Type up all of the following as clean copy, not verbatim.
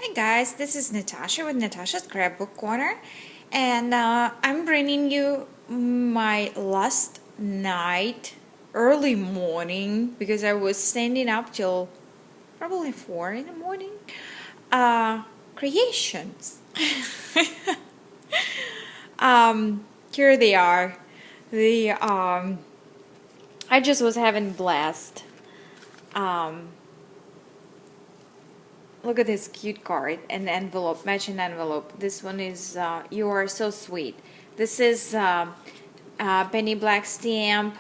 Hi guys, this is Natasha with Natasha's Scrapbook Corner, and I'm bringing you my last night, early morning, because I was standing up till probably 4 in the morning. Creations. Here they are. The I just was having blast. Um, Look at this cute card and envelope, matching envelope. This one is You Are So Sweet. This is penny black stamp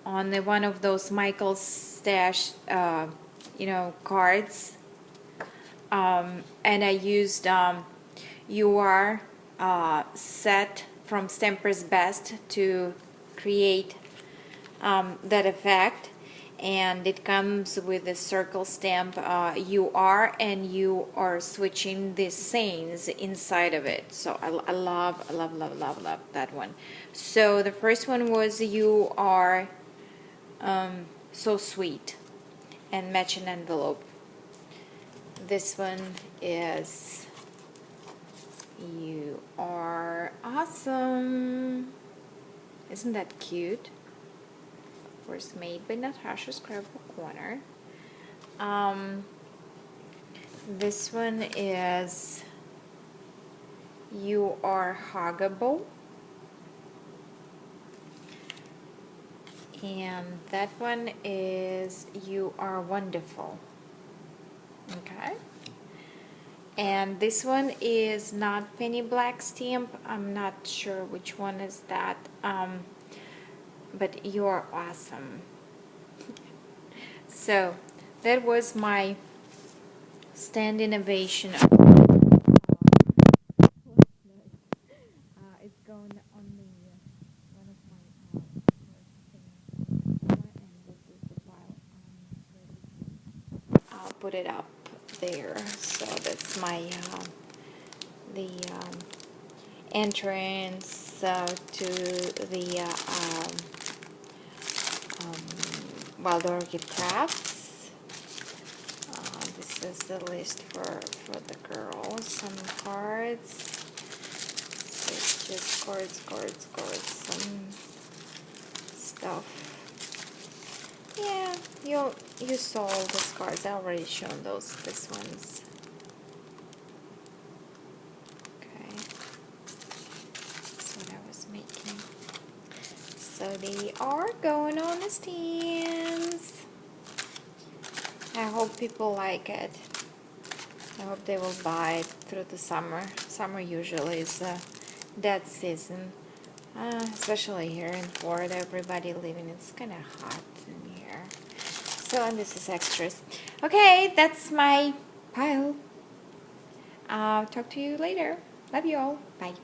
on one of those Michael's stash, cards. And I used You Are set from Stamper's Best to create that effect. And it comes with a circle stamp you are, and you are switching the sayings inside of it. So I love that one. So the first one was You Are So Sweet and matching envelope. This one is You Are Awesome. Isn't that cute? Was made by Natasha's Scrapbook Corner. This one is You Are Huggable, and that one is You Are Wonderful. Okay, and this one is not penny black stamp. I'm not sure which one is that, but You Are Awesome. So that was my standing ovation. It's going on one of my first things, and this is the file I'll put it up there. So that's my the entrance to the Wild Orchid Crafts. This is the list for the girls. Some cards. So it's just cards, some stuff. Yeah, you saw all those cards. I already shown this ones. Okay, that's what I was making. So they are going on the stands. I hope people like it. I hope they will buy it through the summer. Summer usually is a dead season, especially here in Florida. Everybody living, it's kind of hot in here. So, and this is extras. Okay, that's my pile. Talk to you later. Love you all. Bye.